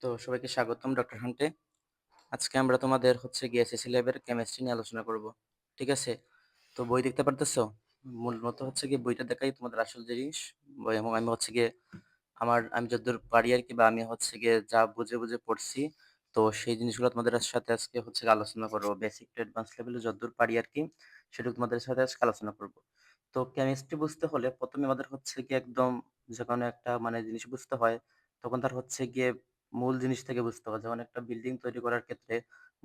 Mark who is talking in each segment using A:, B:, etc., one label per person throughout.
A: তো সবাইকে স্বাগতম ডক্টর হান্টে। আজকে আমরা তোমাদের হচ্ছে গিয়ে এসএসসি ল্যাবের কেমিস্ট্রি নিয়ে আলোচনা করব। ঠিক আছে? তো বই দেখতে পারতেছো? মূলত হচ্ছে গিয়ে বইটা দেখাই তোমাদের আসল জিনিস। এবং আমি হচ্ছে গিয়ে আমি যতদূর পারি আরকি, বা আমি হচ্ছে গিয়ে যা বুঝে পড়ছি, তো সেই জিনিসগুলো তোমাদের সাথে আজকে হচ্ছে গিয়ে আলোচনা করব। বেসিক টু অ্যাডভান্স লেভেলে যতদূর পারি আরকি, সেটুকু তোমাদের সাথে আজকে আলোচনা করব। তো কেমিস্ট্রি বুঝতে হলে ১ম এ আমাদের হচ্ছে গিয়ে একদম যেকোনো একটা জিনিস বুঝতে হয়, তখন তার হচ্ছে গিয়ে মূল জিনিস থেকে বুঝতে হবে। যেমন একটা বিল্ডিং তৈরি করার ক্ষেত্রে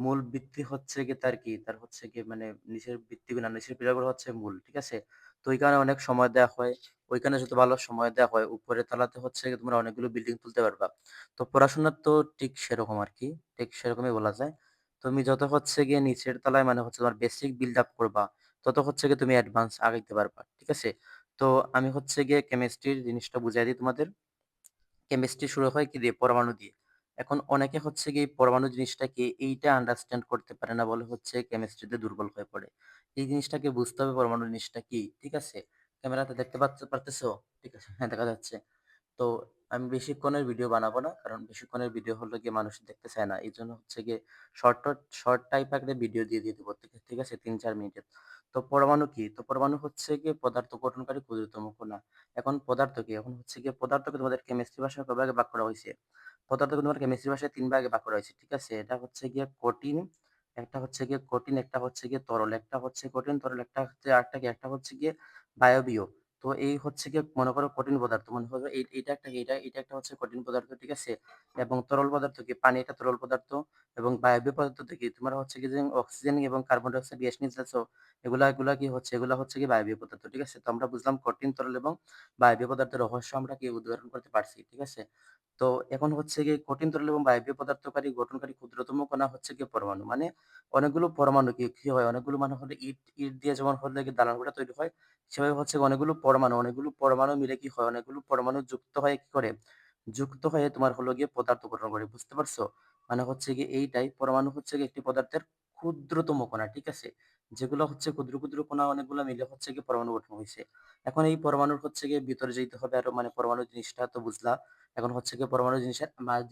A: মূল ভিত্তি হচ্ছে গিয়ে তার কি? তার হচ্ছে গিয়ে নিচের ভিত্তিগুলো না, নিচের পিলারগুলো হচ্ছে মূল। ঠিক আছে? তো ওইখানে অনেক সময় দেয়া হয়। ওইখানে যত ভালো সময় দেওয়া হয়, উপরের তলাতে হচ্ছে গিয়ে তোমরা অনেকগুলো বিল্ডিং তুলতে পারবা। তো পড়াশোনা তো ঠিক সেরকম আরকি। ঠিক সেরকমই বলা যায়। তুমি যত হচ্ছে গিয়ে নিচের তলায় হচ্ছে তোমার বেসিক বিল্ড আপ করবা, তত হচ্ছে গিয়ে তুমি অ্যাডভান্স আগাইতে পারবা। ঠিক আছে? তো আমি হচ্ছে গিয়ে কেমিস্ট্রির জিনিসটা বুঝাই দিই তোমাদের। কেমিস্ট্রি শুরু হয় কি দিয়ে? পরমাণু দিয়ে। এখন অনেকে হচ্ছে গিয়ে পরমাণু জিনিসটা কি এইটা আন্ডারস্ট্যান্ড করতে পারে না বলে হচ্ছে কেমিস্ট্রিতে দুর্বল হয়ে পড়ে। এই জিনিসটাকে বুঝতে হবে পরমাণু জিনিসটা কি। ঠিক আছে? ক্যামেরাতে দেখতে পারতেছো? ঠিক আছে। হ্যাঁ, দেখা যাচ্ছে। তো আমি বেশিক্ষণের ভিডিও বানাবো না। কারণ বেশিক্ষণের ভিডিও হলে গিয়ে মানুষ দেখতে চায় না। এইজন্য হচ্ছে গিয়ে শর্ট টাইপ একটা ভিডিও দিয়ে দিব। ঠিক আছে? ৩-৪ মিনিটের। তো পরমাণু কি? তো পরমাণু হচ্ছে গিয়ে পদার্থ গঠনকারী ক্ষুদ্রতম কণা। এখন পদার্থ কি? এখন হচ্ছে গিয়ে পদার্থকে তোমাদের কেমিস্ট্রি ভাষায় কয় ভাগে ভাগ করা হইছে? পদার্থকে তোমার কেমিস্ট্রি ভাষায় ৩ ভাগে ভাগ করা হয়েছে। ঠিক আছে? এটা হচ্ছে গিয়ে কঠিন, একটা হচ্ছে গিয়ে কঠিন, একটা হচ্ছে গিয়ে তরল, একটা হচ্ছে কঠিন তরল, একটা হচ্ছে আরেকটা কি? একটা হচ্ছে গিয়ে বায়বীয়। তো এই হচ্ছে গিয়ে মনে করো কঠিন পদার্থ, মনে করো এইটা একটা কি, এটা একটা হচ্ছে কঠিন পদার্থ। ঠিক আছে? এবং তরল পদার্থ কি? পানি একটা তরল পদার্থ। এবং বায়বীয় পদার্থ কি? তোমরা হচ্ছে কি যে অক্সিজেন এবং কার্বন ডাই অক্সাইড গ্যাস নিতেছো, এগুলা কি হচ্ছে? এগুলা হচ্ছে কি বায়বীয় পদার্থ। ঠিক আছে? তো আমরা বুঝলাম কঠিন তরল এবং বায়বীয় পদার্থের রহস্য আমরা কি উদাহরণ করতে পারছি। ঠিক আছে? তো এখন হচ্ছে গিয়ে কঠিন তরল এবং বায়বীয় পদার্থকারী গঠনকারী ক্ষুদ্রতম কণা হচ্ছে গিয়ে পরমাণু। অনেকগুলো পরমাণু কি হয়? অনেকগুলো হলো ইট ইট দিয়ে যেমন হলে গিয়ে দালানকোঠা তৈরি হয়, সেভাবে হচ্ছে অনেকগুলো পরমাণু মিলে কি হয়? অনেকগুলো পরমাণু যুক্ত হয়ে কি করে? যুক্ত হয়ে তোমার হলো গিয়ে পদার্থ গঠন করে। বুঝতে পারছো? হচ্ছে গিয়ে এইটাই পরমাণু হচ্ছে গিয়ে একটি পদার্থের ক্ষুদ্রতম কণা। ঠিক আছে? যেগুলো হচ্ছে ক্ষুদ্র কণা অনেকগুলো মিলে হচ্ছে গিয়ে পরমাণু গঠন হইছে। এখন এই পরমাণুর হচ্ছে গিয়ে ভিতরে যাইতে হবে আরো, পরমাণু জিনিসটা তো বুঝলা। এখন হচ্ছে গিয়ে পরমাণু জিনিসের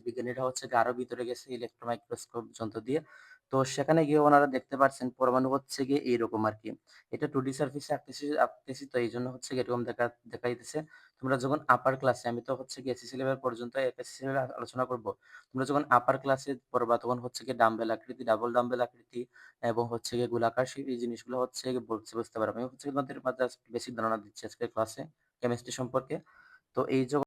A: বিজ্ঞানীরা হচ্ছে গিয়ে আরো ভিতরে গেছে ইলেকট্রন মাইক্রোস্কোপ যন্ত্র দিয়ে। তো সেখানে গিয়ে ওনারা দেখতে পারছেন পরমাণু হচ্ছে গিয়ে এইরকম আরকি। এটা 2D সারফেসে আঁকতেছি, তো এইজন্য হচ্ছে গিয়ে এরকম দেখাইতেছে। তোমরা যখন আপার ক্লাসে, আমি তো হচ্ছে গিয়ে এসএসসি লেভেল পর্যন্ত এসএসসি লেভেলে আলোচনা করব। তোমরা যখন আপার ক্লাসে পড়বা তখন হচ্ছে গিয়ে ডাম্বেল আকৃতি, ডাবল ডাম্বেল আকৃতি এবং হচ্ছে গিয়ে গোলাকার এই জিনিসগুলো হচ্ছে গিয়ে বুঝতে পারবে। আমি হচ্ছে তোমাদের মাঝে বেসিক ধারণা দিচ্ছি আজকের ক্লাসে কেমিস্ট্রি সম্পর্কে। তো এই